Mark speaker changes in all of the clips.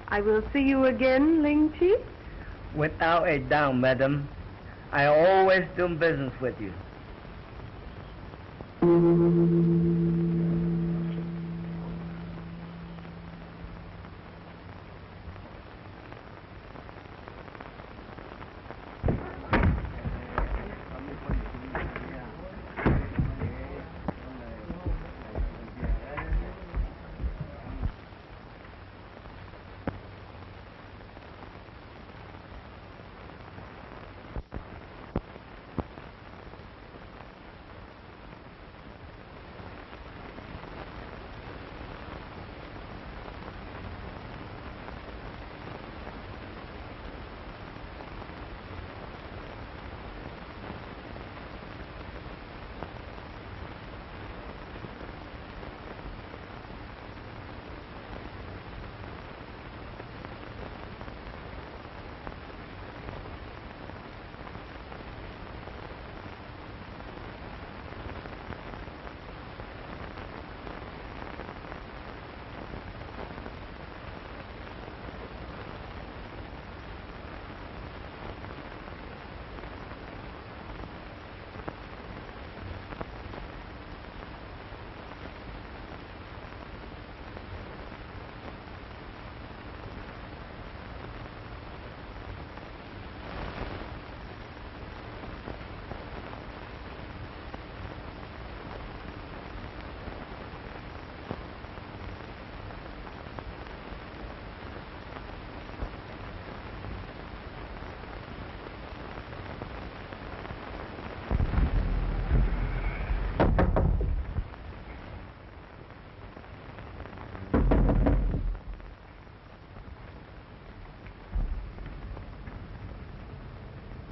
Speaker 1: I will see you again, Ling Chi?
Speaker 2: Without a doubt, madam. I always do business with you.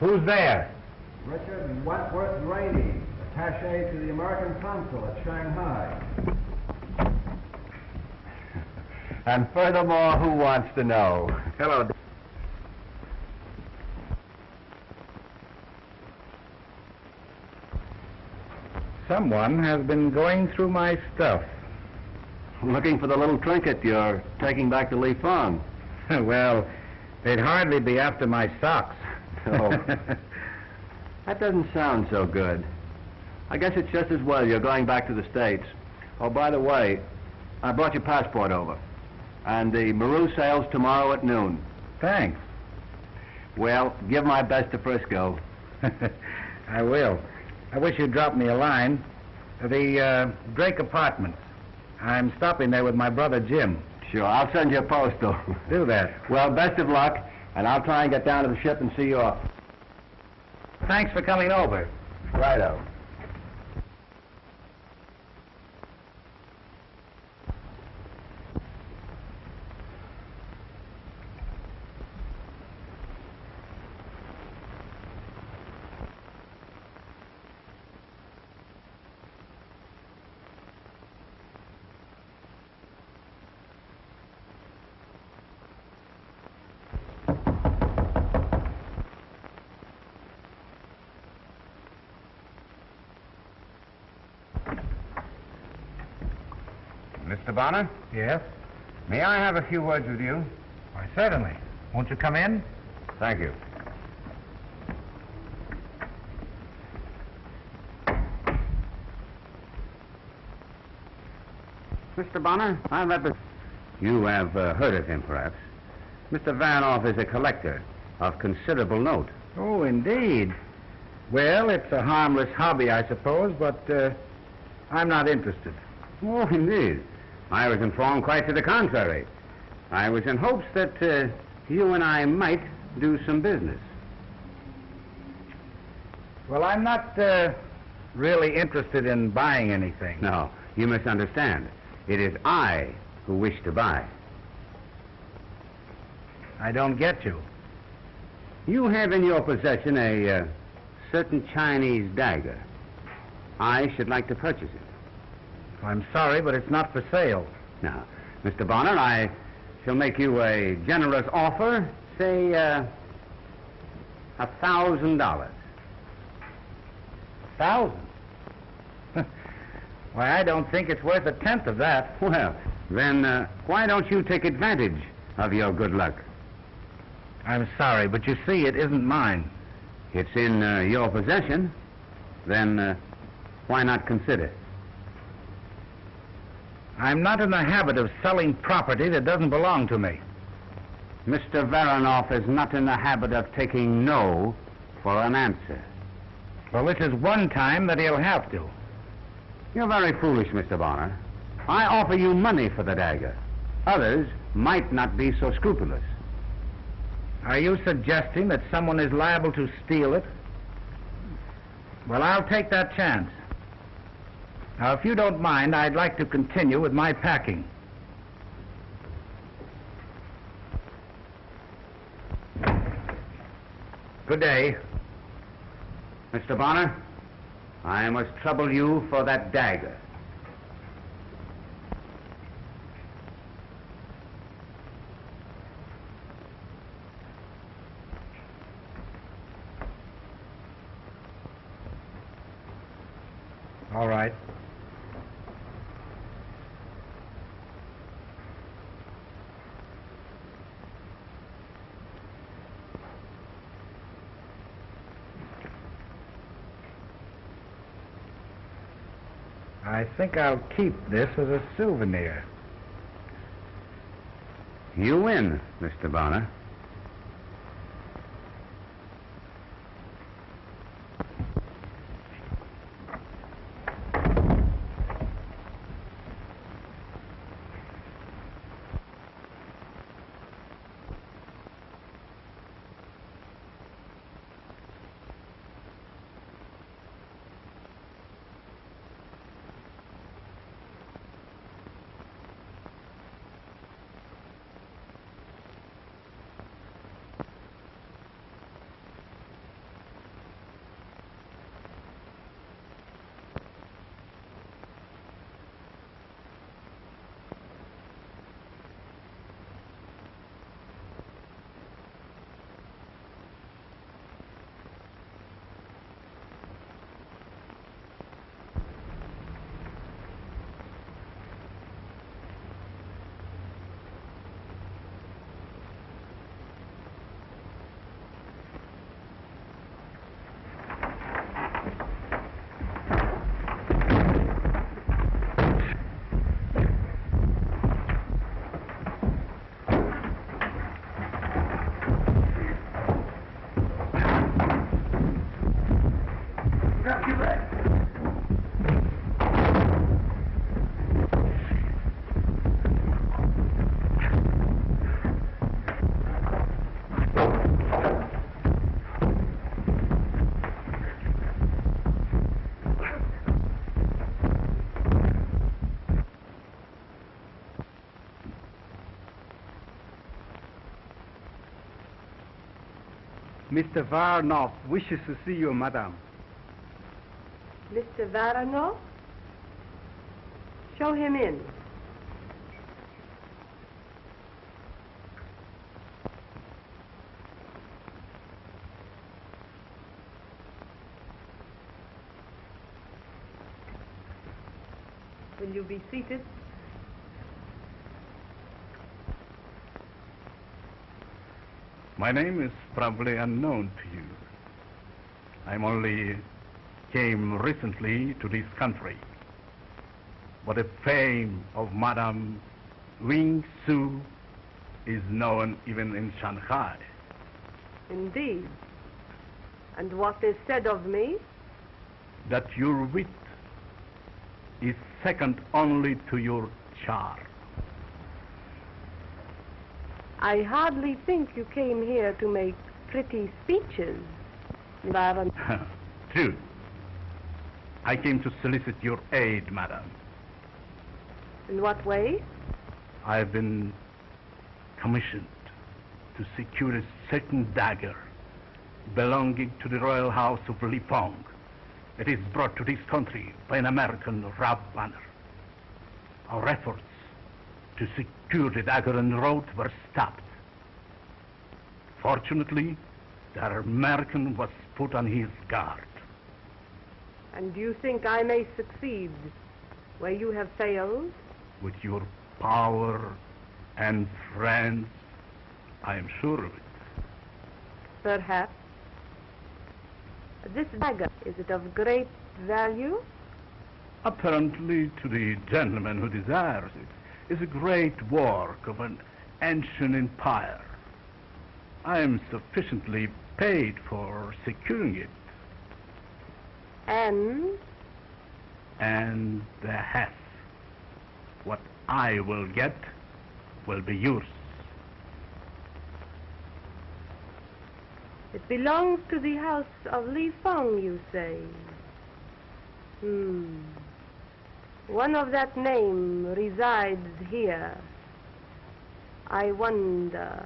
Speaker 3: Who's there?
Speaker 4: Richard Wentworth Rainey, attaché to the American consul at Shanghai.
Speaker 3: And furthermore, who wants to know? Hello. Someone has been going through my stuff.
Speaker 4: Looking for the little trinket you're taking back to Li Fang.
Speaker 3: Well, they'd hardly be after my socks.
Speaker 4: Oh. That doesn't sound so good. I guess it's just as well you're going back to the States. Oh, by the way, I brought your passport over. And the Maru sails tomorrow at noon.
Speaker 3: Thanks.
Speaker 4: Well, give my best to Frisco.
Speaker 3: I will. I wish you'd drop me a line. The Drake Apartments. I'm stopping there with my brother Jim.
Speaker 4: Sure, I'll send you a postal.
Speaker 3: Do that.
Speaker 4: Well, best of luck, and I'll try and get down to the ship and see you off.
Speaker 3: Thanks for coming over.
Speaker 4: Righto.
Speaker 3: Mr. Bonner? Yes?
Speaker 5: May I have a few words with you?
Speaker 3: Why, certainly. Won't you come in?
Speaker 5: Thank you.
Speaker 4: Mr. Bonner, I represent...
Speaker 5: You have heard of him, perhaps. Mr. Varanoff is a collector of considerable note.
Speaker 3: Oh, indeed. Well, it's a harmless hobby, I suppose, but I'm not interested.
Speaker 5: Oh, indeed. I was informed quite to the contrary. I was in hopes that you and I might do some business.
Speaker 3: Well, I'm not really interested in buying anything.
Speaker 5: No, you misunderstand. It is I who wish to buy.
Speaker 3: I don't get you.
Speaker 5: You have in your possession a certain Chinese dagger. I should like to purchase it.
Speaker 3: I'm sorry, but it's not for sale.
Speaker 5: Now, Mr. Bonner, I shall make you a generous offer, say, $1,000.
Speaker 3: 1,000? Why, I don't think it's worth a tenth of that.
Speaker 5: Well, then why don't you take advantage of your good luck?
Speaker 3: I'm sorry, but you see, it isn't mine.
Speaker 5: It's in your possession. Then why not consider?
Speaker 3: I'm not in the habit of selling property that doesn't belong to me.
Speaker 5: Mr. Varanoff is not in the habit of taking no for an answer.
Speaker 3: Well, this is one time that he'll have to.
Speaker 5: You're very foolish, Mr. Bonner. I offer you money for the dagger. Others might not be so scrupulous.
Speaker 3: Are you suggesting that someone is liable to steal it? Well, I'll take that chance. Now, if you don't mind, I'd like to continue with my packing. Good day.
Speaker 5: Mr. Bonner, I must trouble you for that dagger.
Speaker 3: All right. I think I'll keep this as a souvenir.
Speaker 5: You win, Mr. Bonner.
Speaker 6: Mr. Varanoff wishes to see you, madam.
Speaker 1: Mr. Varanoff? Show him in. Will you be seated?
Speaker 7: My name is probably unknown to you. I'm only came recently to this country. But the fame of Madame Wing Su is known even in Shanghai.
Speaker 1: Indeed. And what is said of me?
Speaker 7: That your wit is second only to your charm.
Speaker 1: I hardly think you came here to make pretty speeches, Baron.
Speaker 7: True. I came to solicit your aid, madam.
Speaker 1: In what way?
Speaker 7: I've been commissioned to secure a certain dagger belonging to the royal house of Li Fong. It is brought to this country by an American rob banner. Our efforts to secure the dagger en route were stopped. Fortunately, the American was put on his guard.
Speaker 1: And do you think I may succeed where you have failed?
Speaker 7: With your power and friends, I am sure of it.
Speaker 1: Perhaps. This dagger, is it of great value?
Speaker 7: Apparently, to the gentleman who desires it, is a great work of an ancient empire. I am sufficiently paid for securing it.
Speaker 1: And
Speaker 7: the half. What I will get will be yours.
Speaker 1: it belongs to the house of Li Fong, you say? One of that name resides here. I wonder.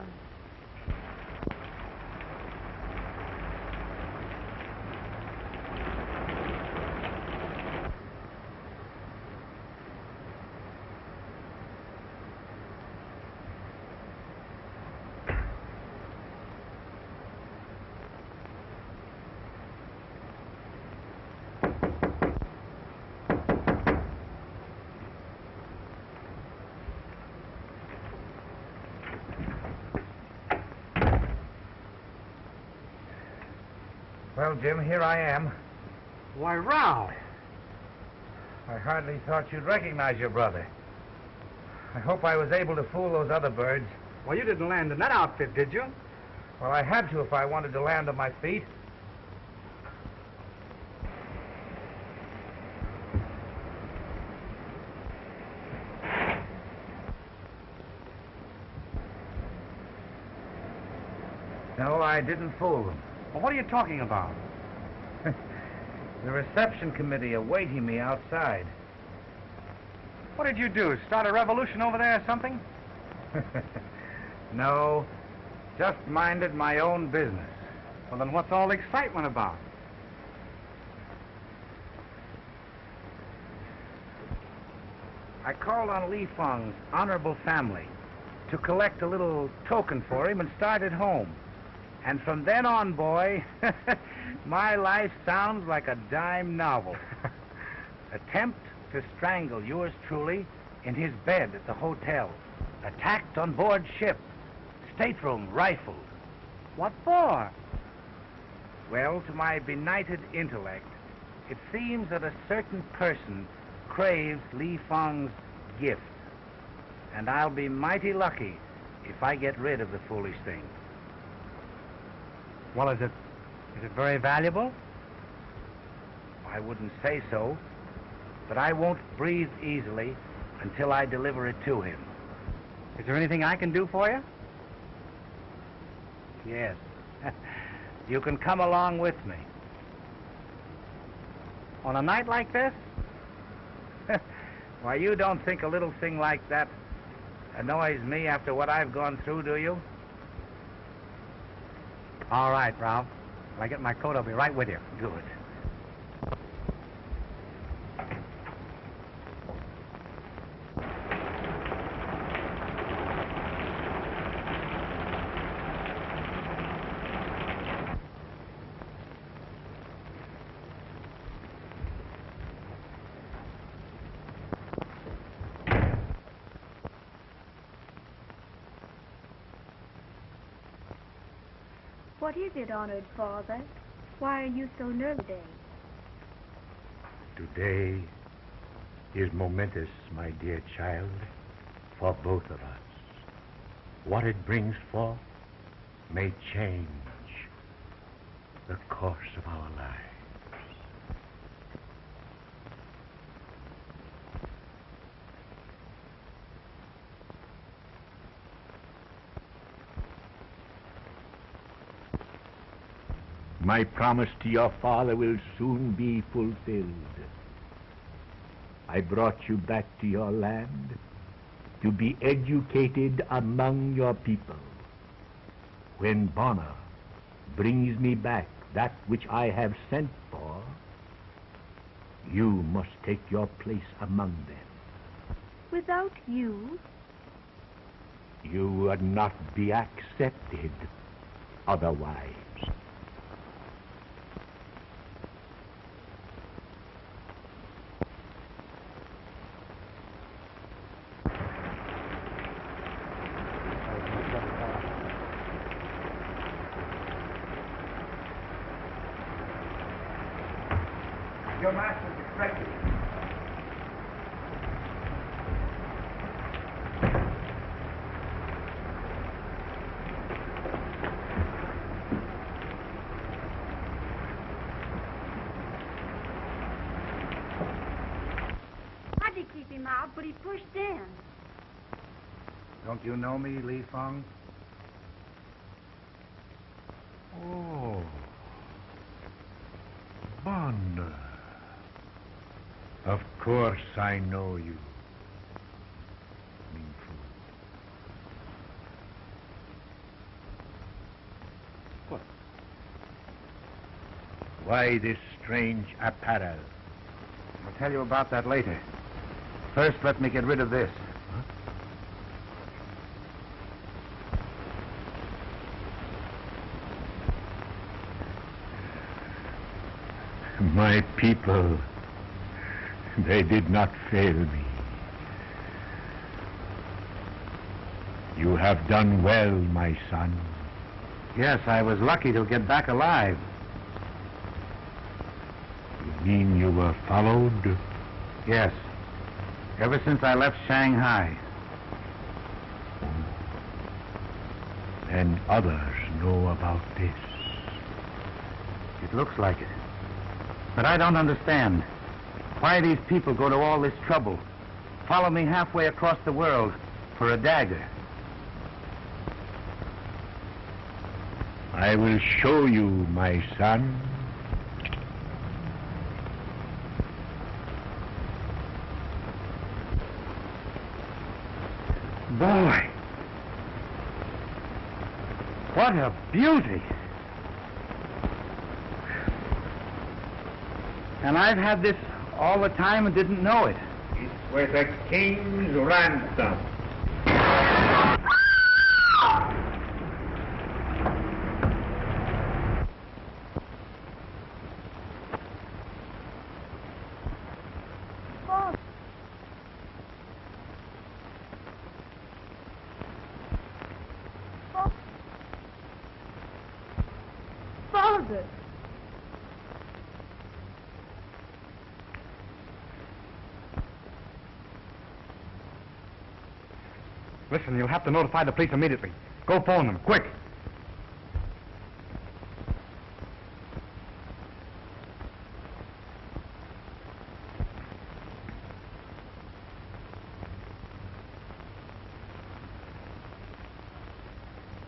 Speaker 3: Well, Jim, here I am.
Speaker 6: Why, Ralph.
Speaker 3: I hardly thought you'd recognize your brother. I hope I was able to fool those other birds.
Speaker 6: Well, you didn't land in that outfit, did you?
Speaker 3: Well, I had to if I wanted to land on my feet. No, I didn't fool them.
Speaker 6: Well, what are you talking about?
Speaker 3: The reception committee awaiting me outside.
Speaker 6: What did you do? Start a revolution over there or something?
Speaker 3: No, just minded my own business.
Speaker 6: Well, then what's all the excitement about?
Speaker 3: I called on Li Fong's honorable family to collect a little token for him and start at home. And from then on, boy, my life sounds like a dime novel. Attempt to strangle yours truly in his bed at the hotel. Attacked on board ship. Stateroom rifled.
Speaker 6: What for?
Speaker 3: Well, to my benighted intellect, it seems that a certain person craves Li Fong's gift. And I'll be mighty lucky if I get rid of the foolish thing.
Speaker 6: Well, is it very valuable?
Speaker 3: I wouldn't say so, but I won't breathe easily until I deliver it to him.
Speaker 6: Is there anything I can do for you?
Speaker 3: Yes. You can come along with me.
Speaker 6: On a night like this?
Speaker 3: Why, you don't think a little thing like that annoys me after what I've gone through, do you?
Speaker 6: All right, Ralph. When I get my coat, I'll be right with you.
Speaker 3: Good.
Speaker 8: What is it, honored father? Why are you so nervous today?
Speaker 9: Today is momentous, my dear child, for both of us. What it brings forth may change the course of our lives. My promise to your father will soon be fulfilled. I brought you back to your land to be educated among your people. When Bonner brings me back that which I have sent for, you must take your place among them.
Speaker 8: Without you?
Speaker 9: You would not be accepted otherwise.
Speaker 3: Your master's expected.
Speaker 8: I did keep him out, but he pushed in.
Speaker 3: Don't you know me, Li Fong?
Speaker 9: Oh, Bonner. Of course I know you. Ming Fu. What? Why this strange apparel?
Speaker 3: I'll tell you about that later. First, let me get rid of this.
Speaker 9: My people, they did not fail me. You have done well, my son.
Speaker 3: Yes, I was lucky to get back alive.
Speaker 9: You mean you were followed?
Speaker 3: Yes. Ever since I left Shanghai.
Speaker 9: And others know about this.
Speaker 3: It looks like it. But I don't understand. Why these people go to all this trouble? Follow me halfway across the world for a dagger.
Speaker 9: I will show you, my son.
Speaker 3: Boy! What a beauty! And I've had this all the time and didn't know it.
Speaker 9: It was a king's ransom.
Speaker 8: Father!
Speaker 6: Listen, you'll have to notify the police immediately. Go phone them, quick.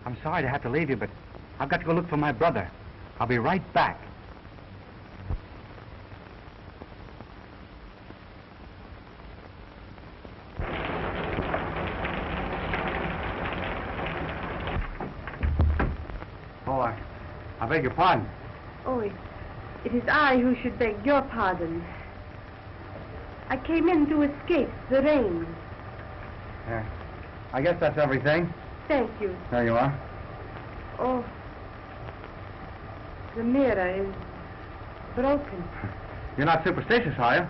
Speaker 6: I'm sorry to have to leave you, but I've got to go look for my brother. I'll be right back. Oh, I beg your pardon.
Speaker 1: Oh, it is I who should beg your pardon. I came in to escape the rain.
Speaker 6: Yeah. I guess that's everything.
Speaker 1: Thank you.
Speaker 6: There you are.
Speaker 1: Oh, the mirror is broken.
Speaker 6: You're not superstitious, are you?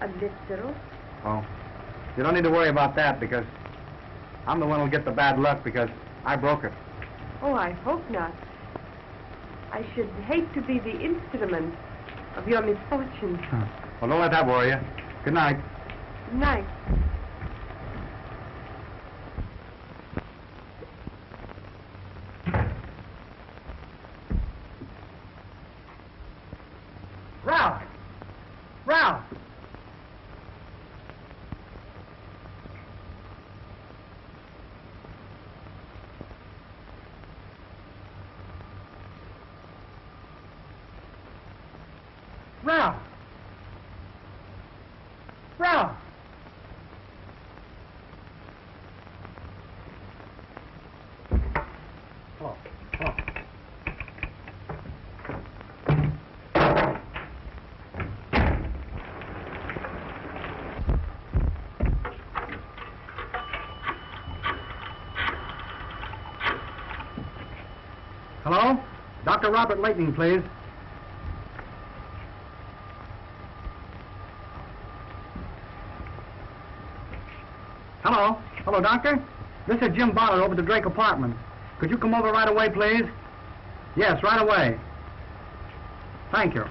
Speaker 1: A little.
Speaker 6: Oh. You don't need to worry about that because I'm the one who'll get the bad luck because I broke it.
Speaker 1: Oh, I hope not. I should hate to be the instrument of your misfortune.
Speaker 4: Well, don't let that worry you. Good night.
Speaker 1: Good night.
Speaker 6: Ralph! Ralph! Ralph! Ralph! Oh, oh. Hello? Dr. Robert Lightning, please. Hello? Hello, Doctor? This is Jim Bonner over at the Drake apartment. Could you come over right away, please? Yes, right away. Thank you.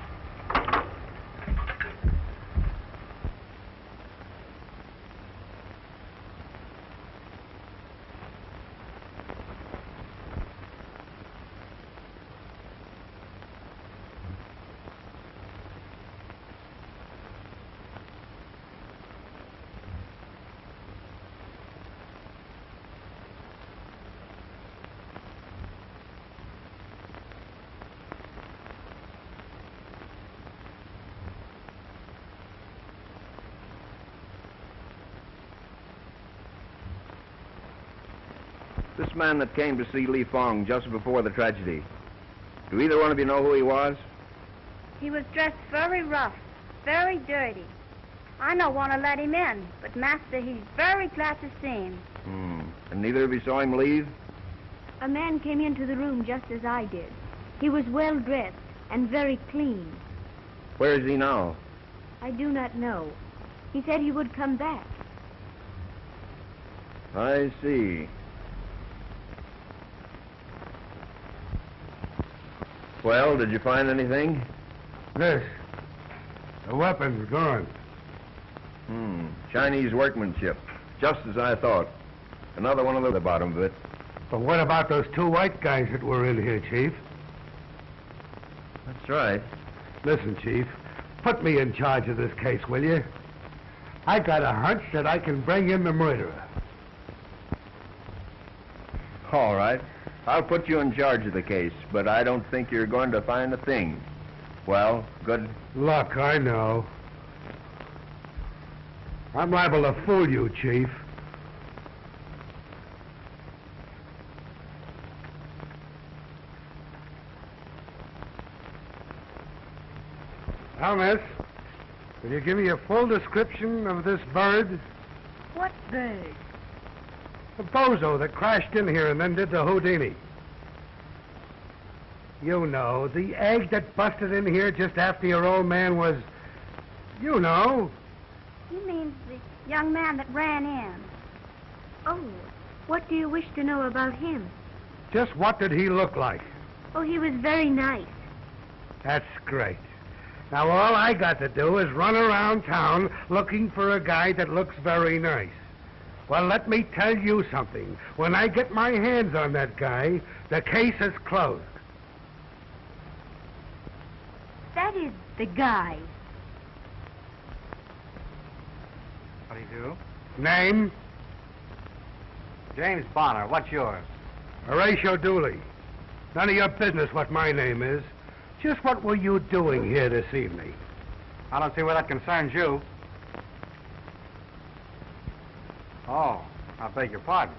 Speaker 4: This man that came to see Li Fong just before the tragedy, do either one of you know who he was?
Speaker 8: He was dressed very rough, very dirty. I don't want to let him in, but Master, he's very glad to see him.
Speaker 4: And neither of you saw him leave?
Speaker 8: A man came into the room just as I did. He was well dressed and very clean.
Speaker 4: Where is he now?
Speaker 8: I do not know. He said he would come back.
Speaker 4: I see. Well, did you find anything?
Speaker 3: This. The weapon's gone.
Speaker 4: Chinese workmanship. Just as I thought. Another one of the bottom of it.
Speaker 3: But what about those two white guys that were in here, Chief?
Speaker 4: That's right.
Speaker 3: Listen, Chief. Put me in charge of this case, will you? I got a hunch that I can bring in the murderer.
Speaker 4: All right. I'll put you in charge of the case, but I don't think you're going to find a thing. Well, good
Speaker 3: luck, I know. I'm liable to fool you, Chief. Now, miss, will you give me a full description of this bird?
Speaker 8: What bird?
Speaker 3: The bozo that crashed in here and then did the Houdini. You know, the egg that busted in here just after your old man was... You know.
Speaker 8: You mean the young man that ran in? Oh, what do you wish to know about him?
Speaker 3: Just what did he look like?
Speaker 8: Oh, he was very nice.
Speaker 3: That's great. Now, all I got to do is run around town looking for a guy that looks very nice. Well, let me tell you something. When I get my hands on that guy, the case is closed.
Speaker 8: That is the guy.
Speaker 6: How do you do?
Speaker 3: Name?
Speaker 6: James Bonner. What's yours?
Speaker 3: Horatio Dooley. None of your business what my name is. Just what were you doing here this evening?
Speaker 6: I don't see where that concerns you. Oh, I beg your pardon.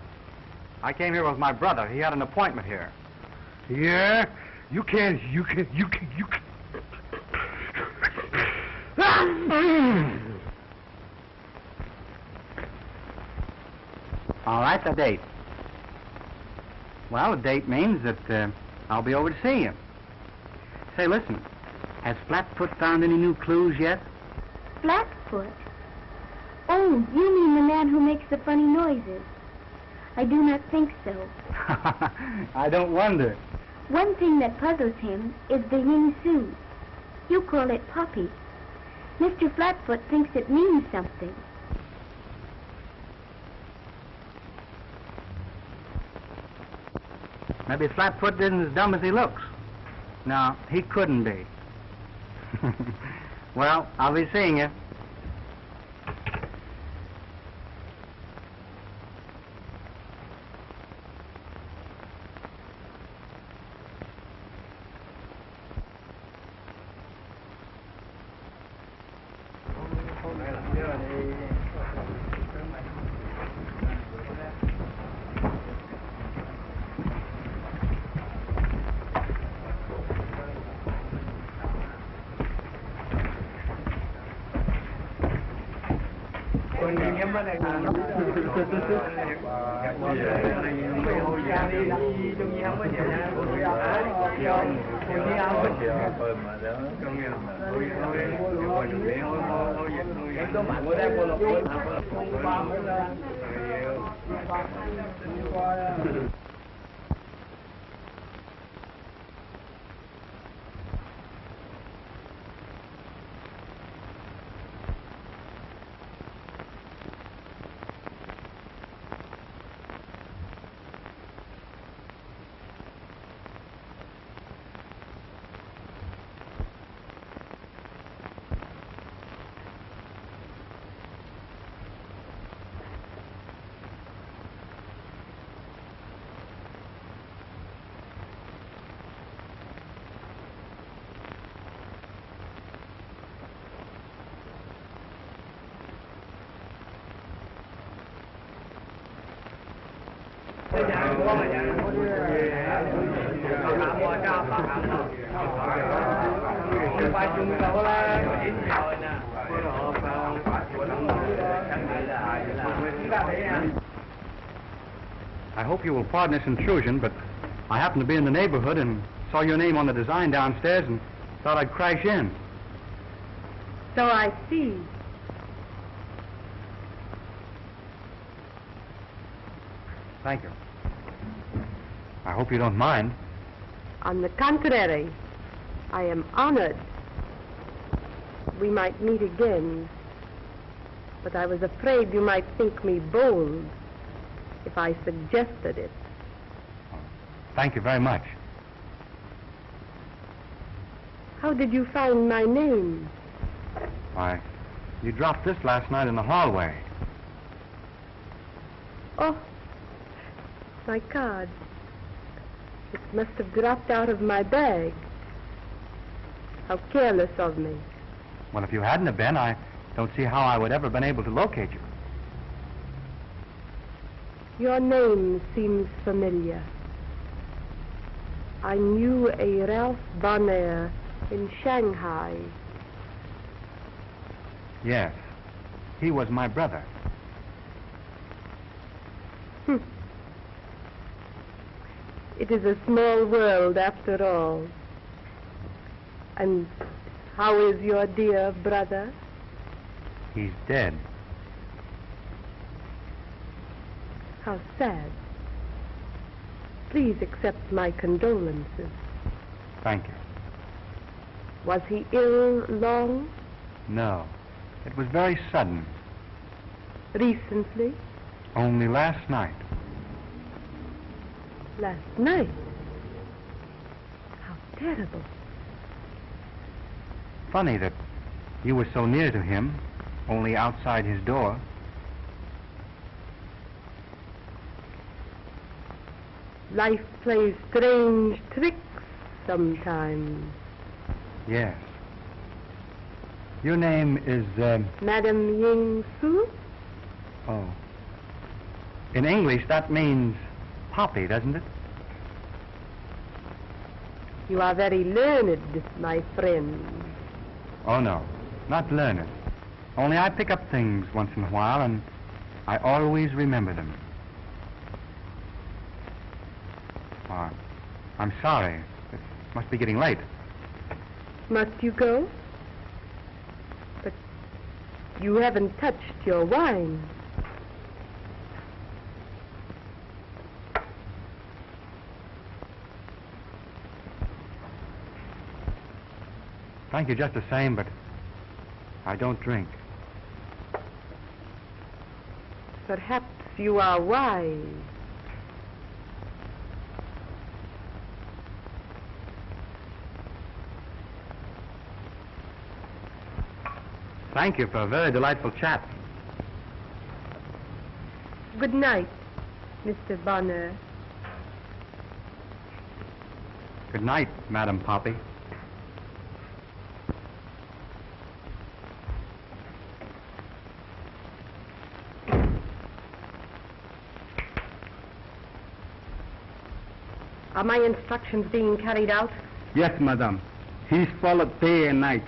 Speaker 6: I came here with my brother. He had an appointment here.
Speaker 3: Yeah? You can't...
Speaker 6: All right, the date. Well, the date means that I'll be over to see you. Say, listen, has Flatfoot found any new clues yet?
Speaker 8: Flatfoot? Oh, you mean the man who makes the funny noises? I do not think so.
Speaker 6: I don't wonder.
Speaker 8: One thing that puzzles him is the Ying Su. You call it poppy. Mr. Flatfoot thinks it means something.
Speaker 6: Maybe Flatfoot isn't as dumb as he looks. No, he couldn't be. Well, I'll be seeing you. I hope you will pardon this intrusion, but I happened to be in the neighborhood and saw your name on the design downstairs and thought I'd crash in.
Speaker 1: So I see.
Speaker 6: Thank you. I hope you don't mind.
Speaker 1: On the contrary, I am honored. We might meet again, but I was afraid you might think me bold if I suggested it.
Speaker 6: Thank you very much.
Speaker 1: How did you find my name?
Speaker 6: Why, you dropped this last night in the hallway.
Speaker 1: Oh, my card. It must have dropped out of my bag. How careless of me.
Speaker 6: Well, if you hadn't have been, I don't see how I would ever have been able to locate you.
Speaker 1: Your name seems familiar. I knew a Ralph Bonner in Shanghai.
Speaker 6: Yes, he was my brother.
Speaker 1: It is a small world after all. And how is your dear brother?
Speaker 6: He's dead.
Speaker 1: How sad. Please accept my condolences.
Speaker 6: Thank you.
Speaker 1: Was he ill long?
Speaker 6: No, it was very sudden.
Speaker 1: Recently?
Speaker 6: Only last night.
Speaker 1: Last night? How terrible.
Speaker 6: Funny that you were so near to him, only outside his door.
Speaker 1: Life plays strange tricks sometimes.
Speaker 6: Yes. Your name is,
Speaker 1: Madame Ying Su?
Speaker 6: Oh. In English, that means poppy, doesn't it?
Speaker 1: You are very learned, my friend.
Speaker 6: Oh, no. Not learned. Only I pick up things once in a while, and I always remember them. Oh, I'm sorry. It must be getting late.
Speaker 1: Must you go? But you haven't touched your wine.
Speaker 6: Thank you just the same, but I don't drink.
Speaker 1: Perhaps you are wise.
Speaker 6: Thank you for a very delightful chat.
Speaker 1: Good night, Mr. Bonner.
Speaker 6: Good night, Madam Poppy.
Speaker 1: Are my instructions being carried out?
Speaker 6: Yes, madam. He's followed day and night.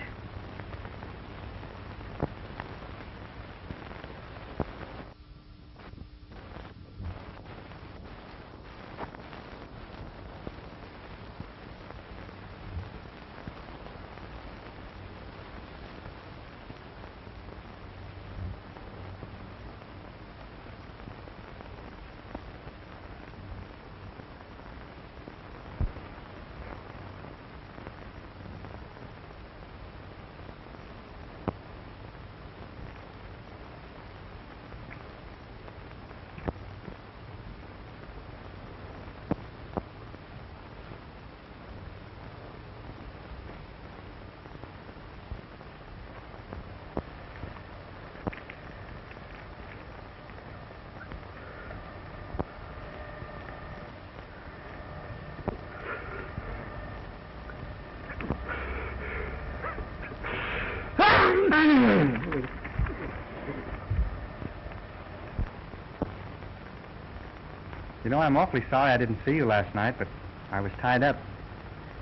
Speaker 6: You know, I'm awfully sorry I didn't see you last night, but I was tied up.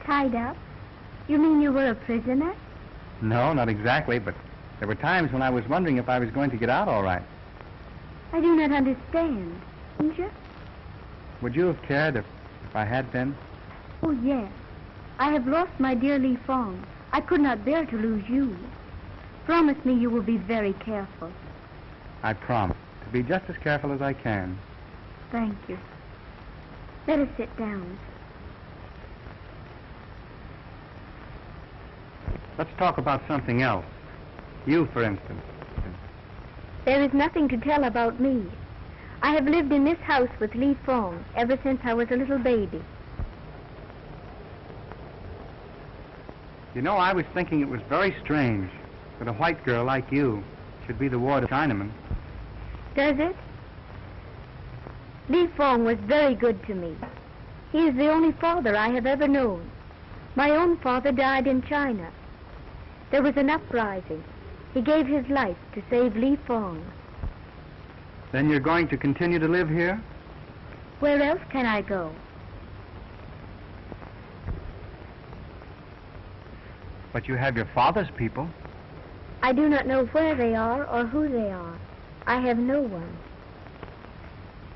Speaker 8: Tied up? You mean you were a prisoner?
Speaker 6: No, not exactly, but there were times when I was wondering if I was going to get out all right.
Speaker 8: I do not understand. Didn't you?
Speaker 6: Would you have cared if I had been?
Speaker 8: Oh, yes. I have lost my dear Li Fong. I could not bear to lose you. Promise me you will be very careful.
Speaker 6: I promise to be just as careful as I can.
Speaker 8: Thank you. Let us sit down.
Speaker 6: Let's talk about something else. You, for instance.
Speaker 8: There is nothing to tell about me. I have lived in this house with Li Fong ever since I was a little baby.
Speaker 6: You know, I was thinking it was very strange that a white girl like you should be the ward of Chinaman.
Speaker 8: Does it? Li Fong was very good to me. He is the only father I have ever known. My own father died in China. There was an uprising. He gave his life to save Li Fong.
Speaker 6: Then you're going to continue to live here?
Speaker 8: Where else can I go?
Speaker 6: But you have your father's people.
Speaker 8: I do not know where they are or who they are. I have no one.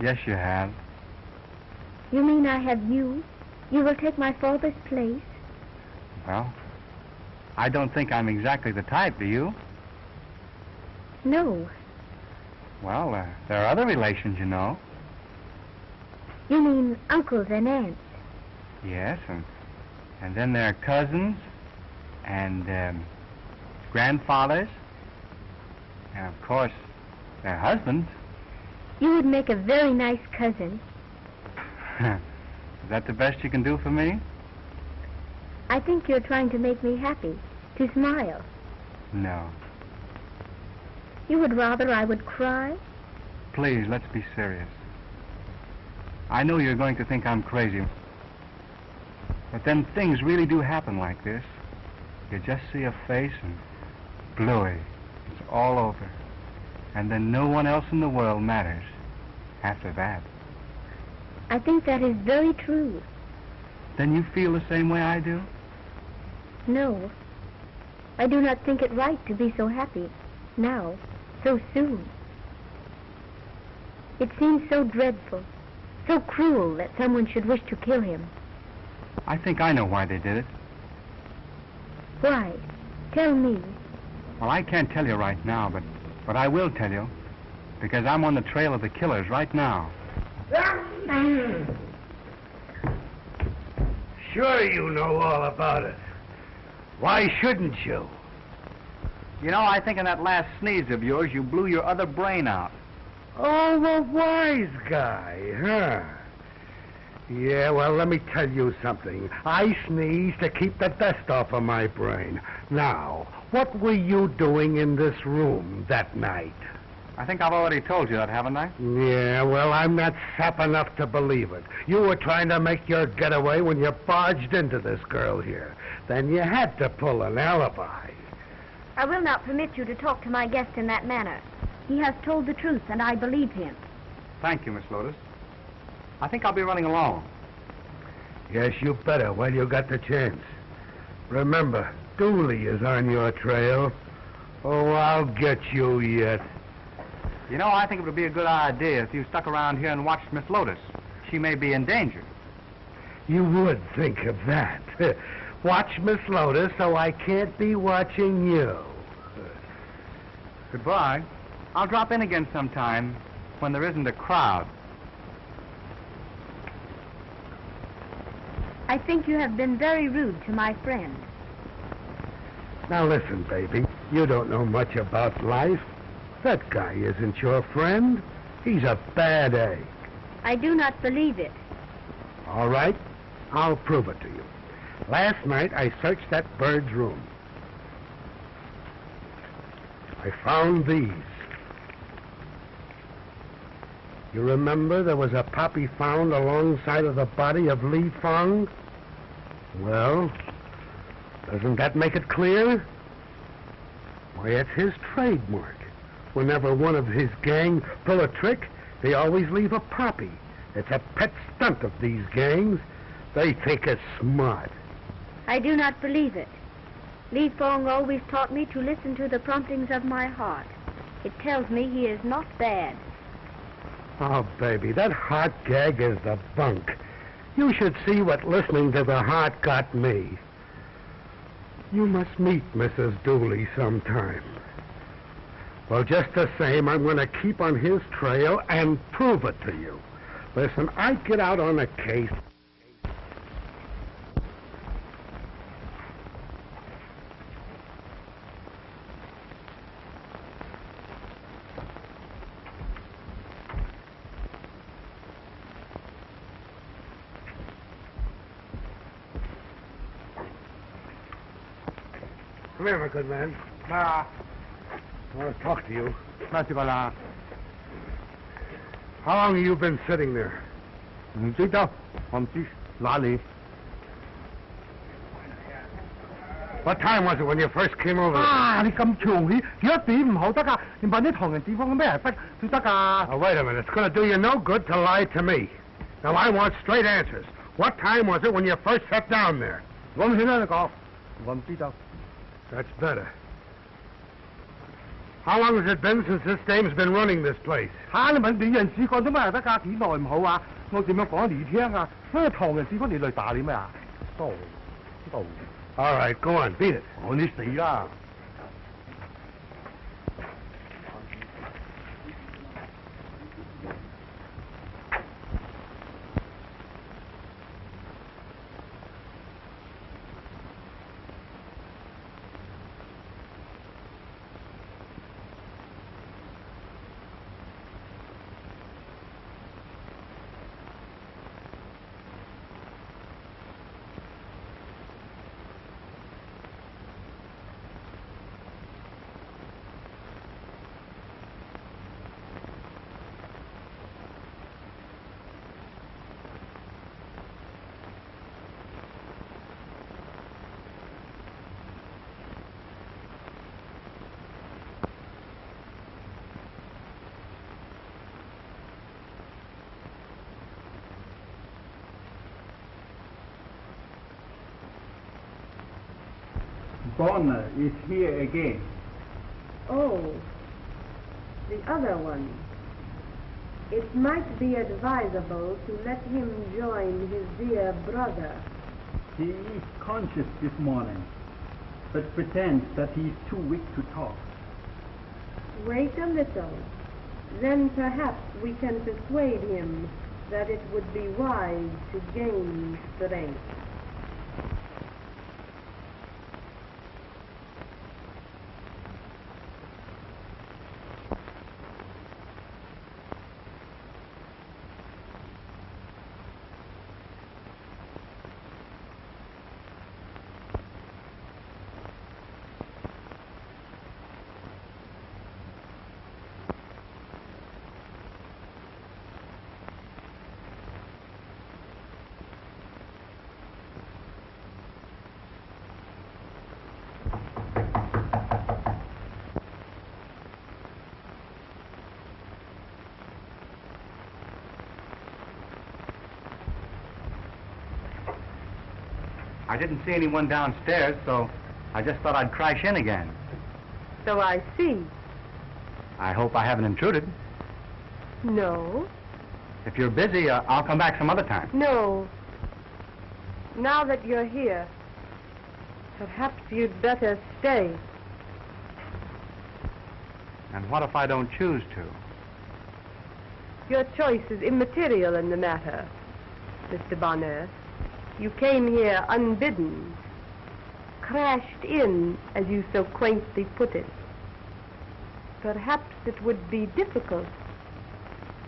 Speaker 6: Yes, you have.
Speaker 8: You mean I have you? You will take my father's place?
Speaker 6: Well, I don't think I'm exactly the type, do you?
Speaker 8: No.
Speaker 6: Well, there are other relations, you know.
Speaker 8: You mean uncles and aunts?
Speaker 6: Yes, and then there are cousins and grandfathers. And, of course, their husbands.
Speaker 8: You would make a very nice cousin.
Speaker 6: Is that the best you can do for me?
Speaker 8: I think you're trying to make me happy, to smile.
Speaker 6: No.
Speaker 8: You would rather I would cry?
Speaker 6: Please, let's be serious. I know you're going to think I'm crazy. But then things really do happen like this. You just see a face and bluey. It's all over. And then no one else in the world matters after that.
Speaker 8: I think that is very true.
Speaker 6: Then you feel the same way I do?
Speaker 8: No. I do not think it right to be so happy now, so soon. It seems so dreadful, so cruel that someone should wish to kill him.
Speaker 6: I think I know why they did it.
Speaker 8: Why? Tell me.
Speaker 6: Well, I can't tell you right now, but I will tell you, because I'm on the trail of the killers right now.
Speaker 3: Sure you know all about it. Why shouldn't you?
Speaker 6: You know, I think in that last sneeze of yours, you blew your other brain out.
Speaker 3: Oh, the wise guy, huh? Yeah, well, let me tell you something. I sneeze to keep the dust off of my brain. Now, what were you doing in this room that night?
Speaker 6: I think I've already told you that, haven't I?
Speaker 3: Yeah, well, I'm not sap enough to believe it. You were trying to make your getaway when you barged into this girl here. Then you had to pull an alibi.
Speaker 8: I will not permit you to talk to my guest in that manner. He has told the truth, and I believe him.
Speaker 6: Thank you, Miss Lotus. I think I'll be running along.
Speaker 3: Yes, you better while you got the chance. Remember, Dulce is on your trail. Oh, I'll get you yet.
Speaker 6: You know, I think it would be a good idea if you stuck around here and watched Miss Lotus. She may be in danger.
Speaker 3: You would think of that. Watch Miss Lotus so I can't be watching you.
Speaker 6: Goodbye. I'll drop in again sometime when there isn't a crowd.
Speaker 8: I think you have been very rude to my friend.
Speaker 3: Now listen, baby. You don't know much about life. That guy isn't your friend. He's a bad egg.
Speaker 8: I do not believe it.
Speaker 3: All right. I'll prove it to you. Last night, I searched that bird's room. I found these. You remember there was a poppy found alongside of the body of Li Feng? Well, doesn't that make it clear? Why, it's his trademark. Whenever one of his gang pull a trick, they always leave a poppy. It's a pet stunt of these gangs. They think it's smart.
Speaker 8: I do not believe it. Li Feng always taught me to listen to the promptings of my heart. It tells me he is not bad.
Speaker 3: Oh, baby, that heart gag is the bunk. You should see what listening to the heart got me. You must meet Mrs. Dulce sometime. Well, just the same, I'm going to keep on his trail and prove it to you. Listen, I'd get out on a case. Come here, my good man. I want to talk to you. How long have you been sitting there? What time was it when you first came over? Oh, wait a minute. It's going to do you no good to lie to me. Now, I want straight answers. What time was it when you first sat down there? That's better. How long has it been since this dame's been running this place? All right, go on, beat it.
Speaker 2: Bonner is here again.
Speaker 1: Oh, the other one. It might be advisable to let him join his dear brother.
Speaker 2: He is conscious this morning, but pretends that he is too weak to talk.
Speaker 1: Wait a little. Then perhaps we can persuade him that it would be wise to gain strength.
Speaker 6: I didn't see anyone downstairs, so I just thought I'd crash in again.
Speaker 1: So I see.
Speaker 6: I hope I haven't intruded.
Speaker 1: No.
Speaker 6: If you're busy, I'll come back some other time.
Speaker 1: No. Now that you're here, perhaps you'd better stay.
Speaker 6: And what if I don't choose to?
Speaker 1: Your choice is immaterial in the matter, Mr. Bonner. You came here unbidden, crashed in, as you so quaintly put it. Perhaps it would be difficult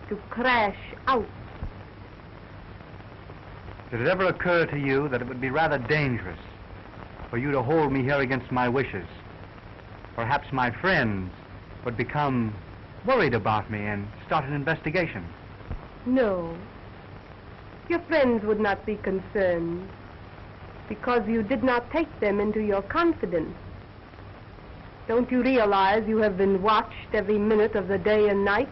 Speaker 1: to crash out.
Speaker 6: Did it ever occur to you that it would be rather dangerous for you to hold me here against my wishes? Perhaps my friends would become worried about me and start an investigation.
Speaker 1: No. Your friends would not be concerned because you did not take them into your confidence. Don't you realize you have been watched every minute of the day and night?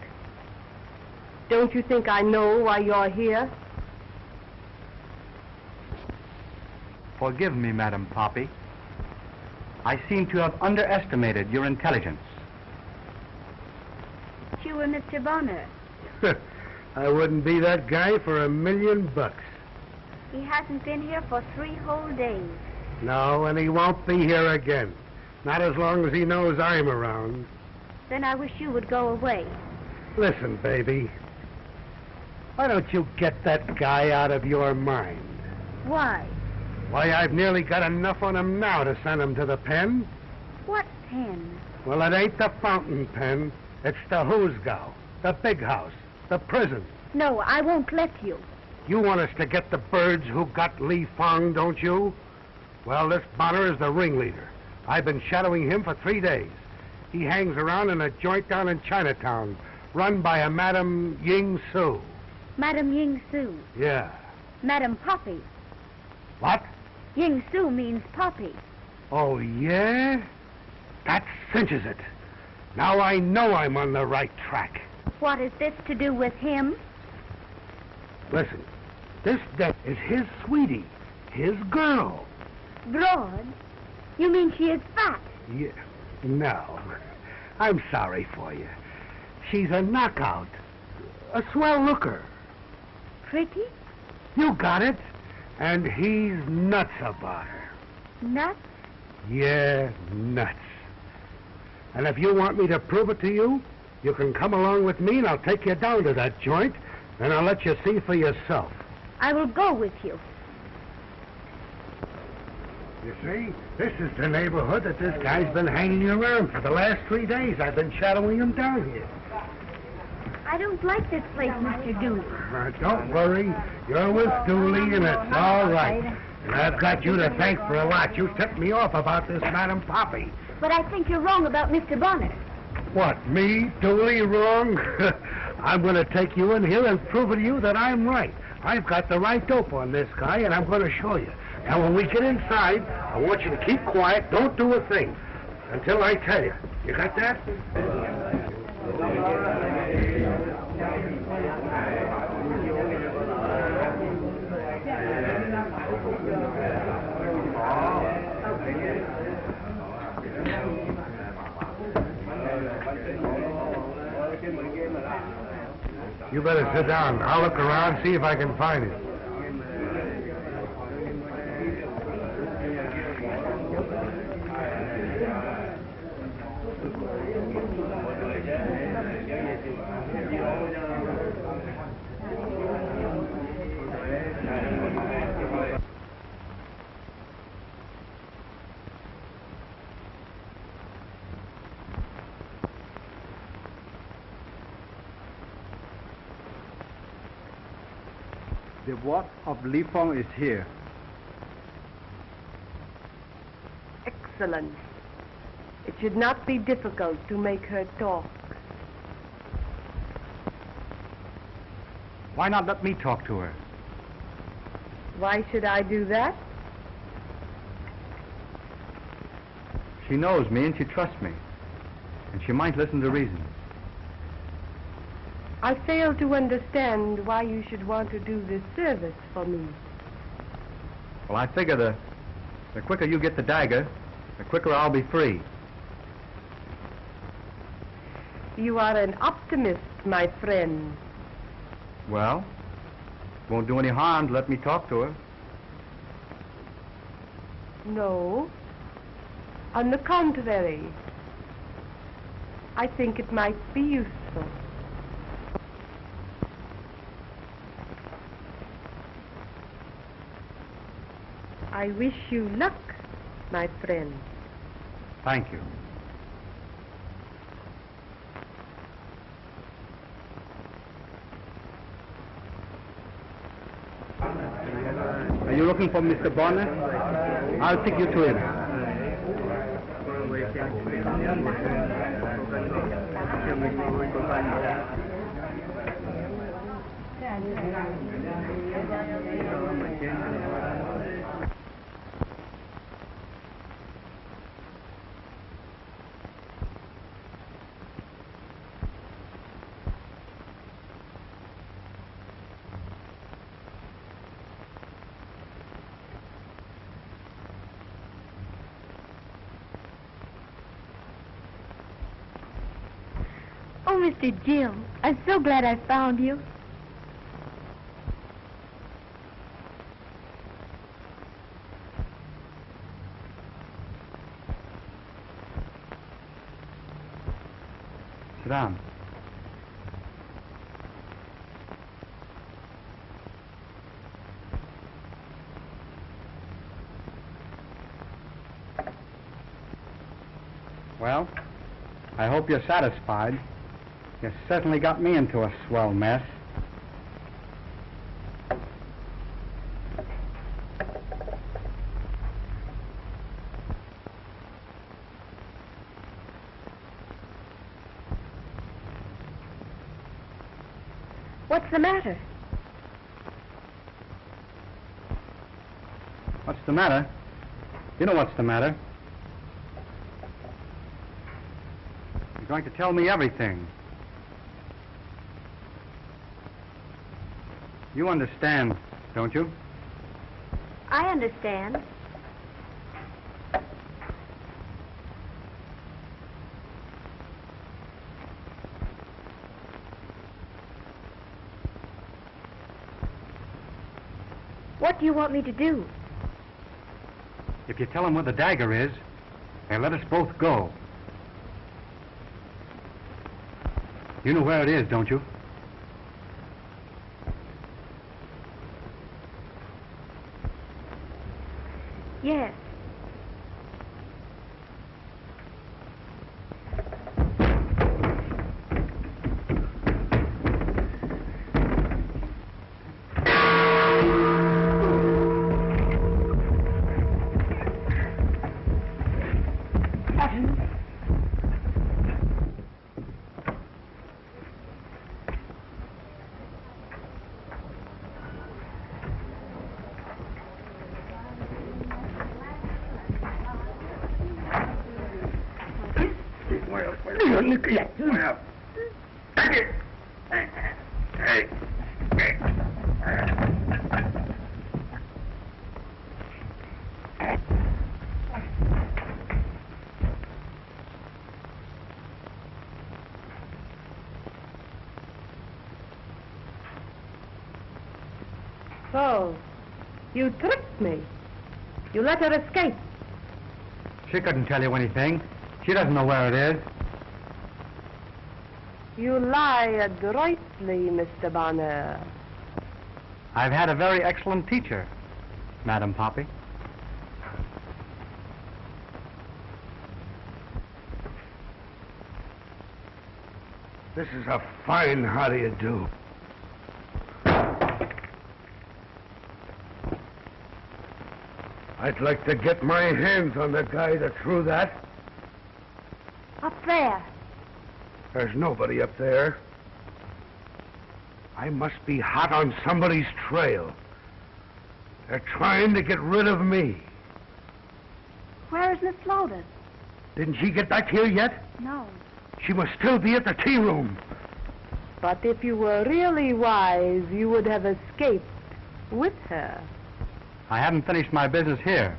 Speaker 1: Don't you think I know why you're here?
Speaker 6: Forgive me, Madam Poppy. I seem to have underestimated your intelligence.
Speaker 8: You were Mr. Bonner.
Speaker 10: I wouldn't be that guy for $1,000,000.
Speaker 8: He hasn't been here for 3 whole days.
Speaker 10: No, and he won't be here again. Not as long as he knows I'm around.
Speaker 8: Then I wish you would go away.
Speaker 10: Listen, baby. Why don't you get that guy out of your mind?
Speaker 8: Why?
Speaker 10: Why, I've nearly got enough on him now to send him to the pen.
Speaker 8: What pen?
Speaker 10: Well, it ain't the fountain pen. It's the Hoosgow, the big house, the prison.
Speaker 8: No, I won't let you.
Speaker 10: You want us to get the birds who got Li Fong, don't you? Well, this Bonner is the ringleader. I've been shadowing him for 3 days. He hangs around in a joint down in Chinatown, run by a Madame Ying Su.
Speaker 8: Madam Ying Su.
Speaker 10: Yeah.
Speaker 8: Madam Poppy.
Speaker 10: What?
Speaker 8: Ying Su means Poppy.
Speaker 10: Oh, yeah? That cinches it. Now I know I'm on the right track.
Speaker 8: What is this to do with him?
Speaker 10: Listen, this debt is his sweetie, his girl.
Speaker 8: Broad? You mean she is fat?
Speaker 10: Yeah. No. I'm sorry for you. She's a knockout. A swell looker.
Speaker 8: Pretty?
Speaker 10: You got it. And he's nuts about her.
Speaker 8: Nuts?
Speaker 10: Yeah, nuts. And if you want me to prove it to you, you can come along with me and I'll take you down to that joint and I'll let you see for yourself.
Speaker 8: I will go with you.
Speaker 10: You see, this is the neighborhood that this guy's been hanging around for the last 3 days. I've been shadowing him down here.
Speaker 8: I don't like this place, Mr. Dooley.
Speaker 10: Don't worry. You're with Dooley and it's all right. And I've got you to thank for a lot. You tipped me off about this Madam Poppy.
Speaker 8: But I think you're wrong about Mr. Bonner.
Speaker 10: What, me, Dooley, wrong? I'm going to take you in here and prove to you that I'm right. I've got the right dope on this guy, and I'm going to show you. Now, when we get inside, I want you to keep quiet. Don't do a thing until I tell you. You got that? You better sit down. I'll look around, see if I can find it.
Speaker 6: The wife of Li Fong is here.
Speaker 1: Excellent. It should not be difficult to make her talk.
Speaker 6: Why not let me talk to her?
Speaker 1: Why should I do that?
Speaker 6: She knows me and she trusts me. And she might listen to reason.
Speaker 1: I fail to understand why you should want to do this service for me.
Speaker 6: Well, I figure the The quicker you get the dagger, the quicker I'll be free.
Speaker 1: You are an optimist, my friend.
Speaker 6: Well, won't do any harm to let me talk to her.
Speaker 1: No. On the contrary, I think it might be useful. I wish you luck, my friend.
Speaker 6: Thank you. Are you looking for Mr. Bonner? I'll take you to him.
Speaker 8: Oh, Mr. Jill, I'm so glad I found you.
Speaker 6: Sit down. Well, I hope you're satisfied. You certainly got me into a swell mess.
Speaker 8: What's the matter?
Speaker 6: What's the matter? You know what's the matter. You're going to tell me everything. You understand, don't you?
Speaker 8: I understand. What do you want me to do?
Speaker 6: If you tell them where the dagger is, they'll let us both go. You know where it is, don't you?
Speaker 8: Yes.
Speaker 1: So, you tricked me. You let her escape.
Speaker 6: She couldn't tell you anything. She doesn't know where it is.
Speaker 1: You lie adroitly, Mr. Bonner.
Speaker 6: I've had a very excellent teacher, Madam Poppy.
Speaker 10: This is a fine how do you do. I'd like to get my hands on the guy that threw that.
Speaker 8: Up there.
Speaker 10: There's nobody up there. I must be hot on somebody's trail. They're trying to get rid of me.
Speaker 8: Where is Miss Lotus?
Speaker 10: Didn't she get back here yet?
Speaker 8: No.
Speaker 10: She must still be at the tea room.
Speaker 1: But if you were really wise, you would have escaped with her.
Speaker 6: I haven't finished my business here.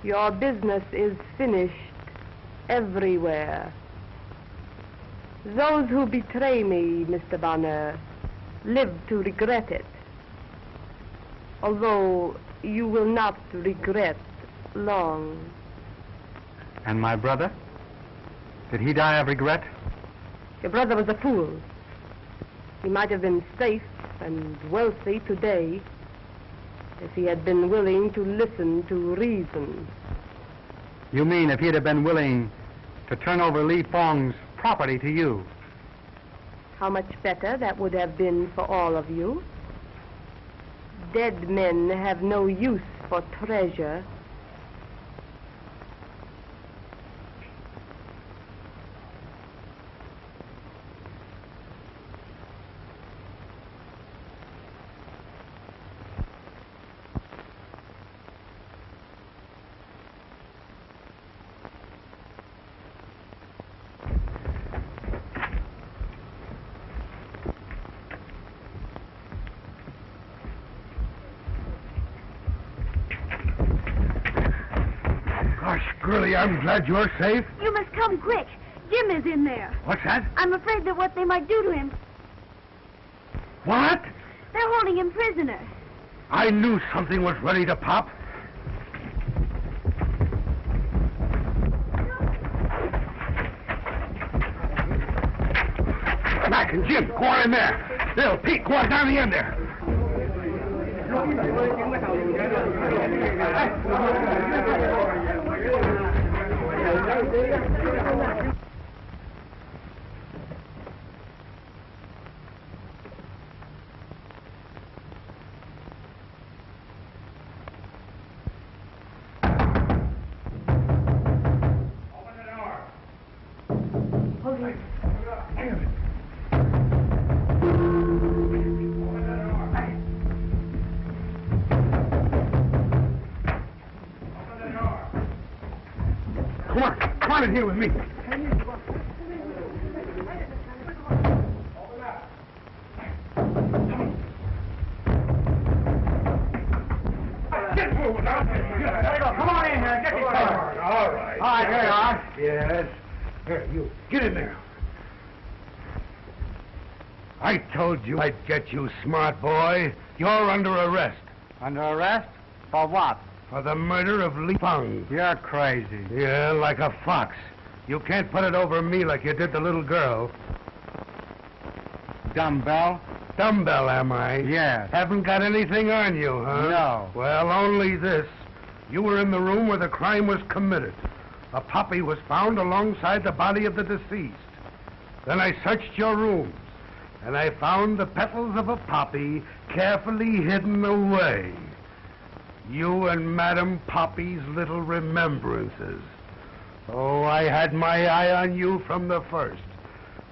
Speaker 1: Your business is finished everywhere. Those who betray me, Mr. Bonner, live to regret it. Although you will not regret long.
Speaker 6: And my brother? Did he die of regret?
Speaker 1: Your brother was a fool. He might have been safe and wealthy today if he had been willing to listen to reason.
Speaker 6: You mean if he'd have been willing to turn over Li Fong's property to you?
Speaker 1: How much better that would have been for all of you. Dead men have no use for treasure.
Speaker 10: Girlie, I'm glad you're safe.
Speaker 8: You must come quick. Jim is in there.
Speaker 10: What's that?
Speaker 8: I'm afraid that what they might do to him.
Speaker 10: What?
Speaker 8: They're holding him prisoner.
Speaker 10: I knew something was ready to pop. Mac and Jim, go on in there. Bill, Pete, go on down the end there. Come on in here with me. Get moving now. Come on in here. Get these fellas. All right. All right, here you are. Yes. Here, you. Get in there. I told you I'd get you, smart boy. You're under arrest.
Speaker 6: Under arrest? For what?
Speaker 10: For the murder of Li Fong.
Speaker 6: You're crazy.
Speaker 10: Yeah, like a fox. You can't put it over me like you did the little girl.
Speaker 6: Dumbbell?
Speaker 10: Dumbbell, am I?
Speaker 6: Yes.
Speaker 10: Haven't got anything on you, huh?
Speaker 6: No.
Speaker 10: Well, only this. You were in the room where the crime was committed. A poppy was found alongside the body of the deceased. Then I searched your rooms, and I found the petals of a poppy carefully hidden away. You and Madame Poppy's little remembrances. Oh, I had my eye on you from the first.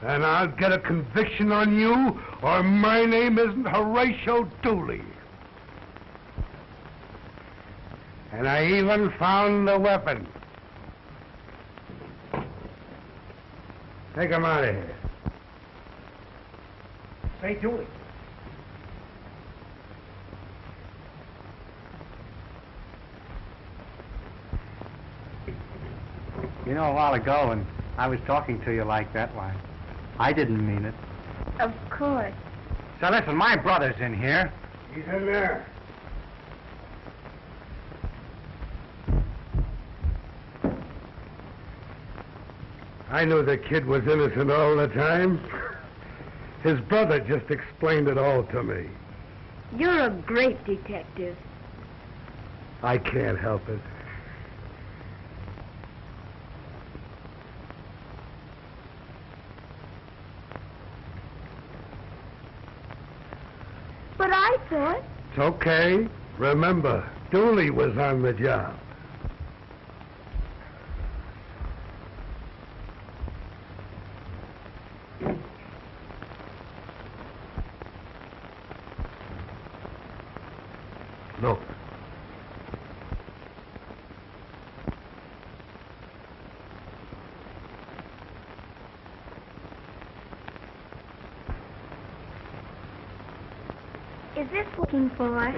Speaker 10: And I'll get a conviction on you, or my name isn't Horatio Dooley. And I even found the weapon. Take him out of here. Say, Dooley.
Speaker 6: You know, a while ago when I was talking to you like that, why, I didn't mean it.
Speaker 8: Of course.
Speaker 6: So listen, my brother's in here.
Speaker 10: He's in there. I knew the kid was innocent all the time. His brother just explained it all to me.
Speaker 8: You're a great detective.
Speaker 10: I can't help it.
Speaker 8: But I thought...
Speaker 10: It's okay. Remember, Dooley was on the job. Look.
Speaker 8: Is this looking for us?